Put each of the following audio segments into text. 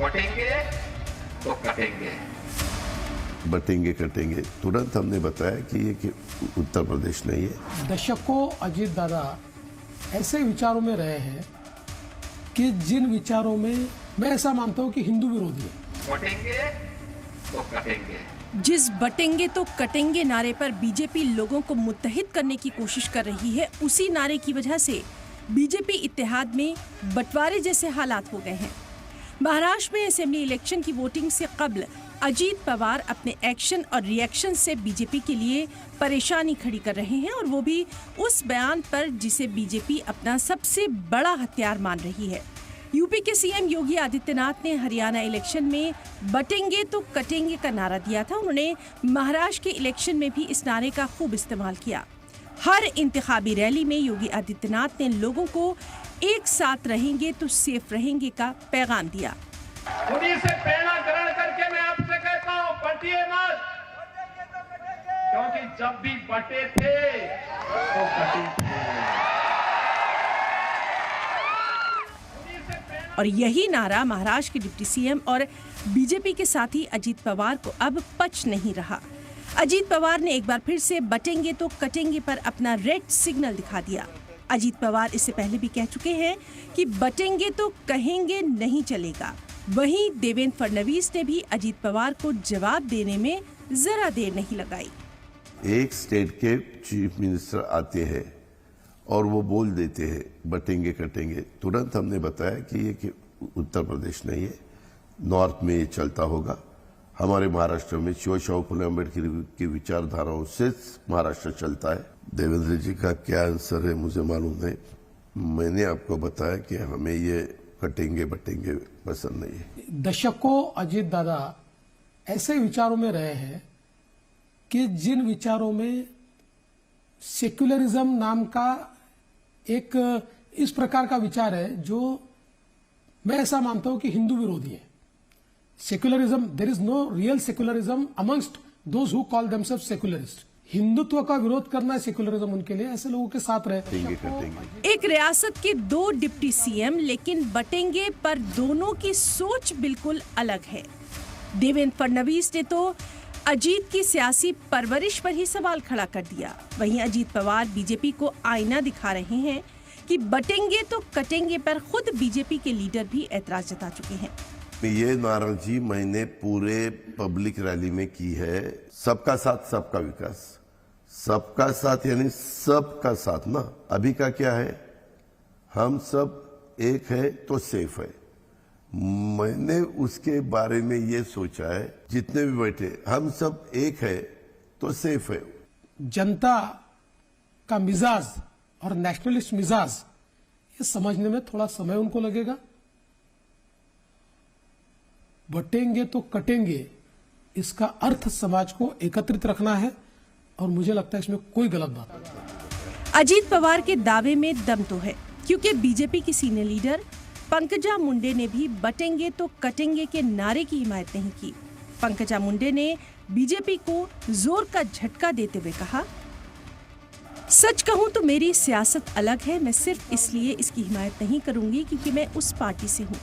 बटेंगे तो कटेंगे। बटेंगे कटेंगे, तुरंत हमने बताया कि ये कि उत्तर प्रदेश नहीं है। दशकों अजीत दादा ऐसे विचारों में रहे हैं कि जिन विचारों में मैं ऐसा मानता हूं कि हिंदू विरोधी है। बटेंगे तो कटेंगे। जिस बटेंगे तो कटेंगे नारे पर बीजेपी लोगों को मुत्तहिद करने की कोशिश कर रही है, उसी नारे की वजह से बीजेपी इत्तेहाद में बंटवारे जैसे हालात हो गए हैं। महाराष्ट्र में असेंबली इलेक्शन की वोटिंग से कबल अजीत पवार अपने एक्शन और रिएक्शन से बीजेपी के लिए परेशानी खड़ी कर रहे हैं, और वो भी उस बयान पर जिसे बीजेपी अपना सबसे बड़ा हथियार मान रही है। यूपी के सीएम योगी आदित्यनाथ ने हरियाणा इलेक्शन में बटेंगे तो कटेंगे का नारा दिया था। उन्होंने महाराष्ट्र के इलेक्शन में भी इस नारे का खूब इस्तेमाल किया। हर इंतखाबी रैली में योगी आदित्यनाथ ने लोगों को एक साथ रहेंगे तो सेफ रहेंगे का पैगाम दिया। उन्हीं से प्रेरणा ग्रहण करके मैं आपसे कहता हूं, बटिए मत, क्योंकि जब भी बटे थे तो कटे थे। और यही नारा महाराष्ट्र के डिप्टी सीएम और बीजेपी के साथी अजीत पवार को अब पच नहीं रहा। अजीत पवार ने एक बार फिर से बटेंगे तो कटेंगे पर अपना रेड सिग्नल दिखा दिया। अजीत पवार इससे पहले भी कह चुके हैं कि बटेंगे तो कहेंगे नहीं चलेगा। वहीं देवेंद्र फडणवीस ने भी अजीत पवार को जवाब देने में जरा देर नहीं लगाई। एक स्टेट के चीफ मिनिस्टर आते हैं और वो बोल देते हैं बटेंगे कटेंगे, तुरंत हमने बताया कि ये कि उत्तर प्रदेश नहीं है, नॉर्थ में ये चलता होगा। हमारे महाराष्ट्र में शिवशाहू फुले अम्बेडकर की विचारधाराओं से महाराष्ट्र चलता है। देवेंद्र जी का क्या आंसर है मुझे मालूम नहीं। मैंने आपको बताया कि हमें ये कटेंगे बटेंगे पसंद नहीं है। दशकों अजीत दादा ऐसे विचारों में रहे हैं कि जिन विचारों में सेक्युलरिज्म नाम का एक इस प्रकार का विचार है जो मैं ऐसा मानता हूं कि हिंदू विरोधी है। Secularism, there is no real secularism amongst those who call themselves secularist. Hindutva का विरोध करना है सेक्युलरिज्म उनके लिए, ऐसे लोगों के साथ रहे। एक रियासत के दो डिप्टी सीएम, लेकिन बटेंगे पर दोनों की सोच बिल्कुल अलग है। देवेंद्र फडणवीस ने तो अजीत की सियासी परवरिश पर ही सवाल खड़ा कर दिया। वहीं अजीत पवार बीजेपी को आईना दिखा रहे हैं कि बटेंगे तो कटेंगे पर खुद बीजेपी के लीडर भी ऐतराज जता चुके हैं। ये नाराजगी मैंने पूरे पब्लिक रैली में की है। सबका साथ सबका विकास, सबका साथ यानी सबका साथ ना। अभी का क्या है, हम सब एक है तो सेफ है। मैंने उसके बारे में ये सोचा है, जितने भी बैठे हम सब एक है तो सेफ है। जनता का मिजाज और नेशनलिस्ट मिजाज ये समझने में थोड़ा समय उनको लगेगा। बटेंगे तो कटेंगे, इसका अर्थ समाज को एकत्रित रखना है, और मुझे लगता है इसमें कोई गलत बात नहीं। अजीत पवार के दावे में दम तो है, क्योंकि बीजेपी की सीनियर लीडर पंकजा मुंडे ने भी बटेंगे तो कटेंगे के नारे की हिमायत नहीं की। पंकजा मुंडे ने बीजेपी को जोर का झटका देते हुए कहा, सच कहूं तो मेरी सियासत अलग है। मैं सिर्फ इसलिए इसकी हिमायत नहीं करूंगी क्योंकि मैं उस पार्टी से हूं।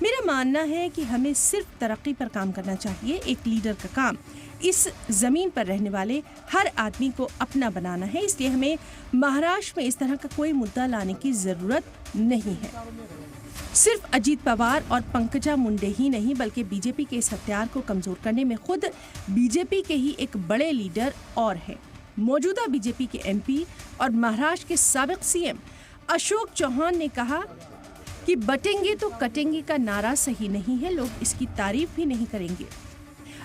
मेरा मानना है कि हमें सिर्फ तरक्की पर काम करना चाहिए। एक लीडर का काम इस जमीन पर रहने वाले हर आदमी को अपना बनाना है, इसलिए हमें महाराष्ट्र में इस तरह का कोई मुद्दा लाने की जरूरत नहीं है। सिर्फ अजीत पवार और पंकजा मुंडे ही नहीं, बल्कि बीजेपी के इस हथियार को कमजोर करने में खुद बीजेपी के ही एक बड़े लीडर और हैं। मौजूदा बीजेपी के एमपी और महाराष्ट्र के साबिक सीएम अशोक चौहान ने कहा कि बटेंगे तो कटेंगे का नारा सही नहीं है, लोग इसकी तारीफ भी नहीं करेंगे।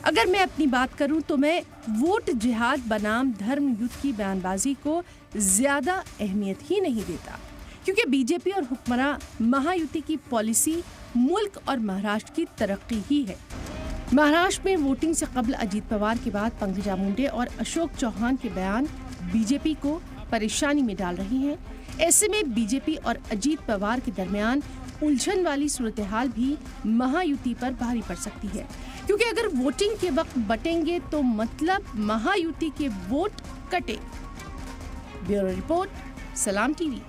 अगर मैं अपनी बात करूं तो मैं वोट जिहाद बनाम धर्म युद्ध की बयानबाजी को ज्यादा अहमियत ही नहीं देता, क्योंकि बीजेपी और हुक्मरान महायुति की पॉलिसी मुल्क और महाराष्ट्र की तरक्की ही है। महाराष्ट्र में वोटिंग से कबल अजीत पवार के बाद पंकजा मुंडे और अशोक चौहान के बयान बीजेपी को परेशानी में डाल रही हैं। ऐसे में बीजेपी और अजीत पवार के दरमियान उलझन वाली सूरत-ए-हाल भी महायुति पर भारी पड़ सकती है, क्योंकि अगर वोटिंग के वक्त बटेंगे तो मतलब महायुति के वोट कटे। ब्यूरो रिपोर्ट, सलाम टीवी।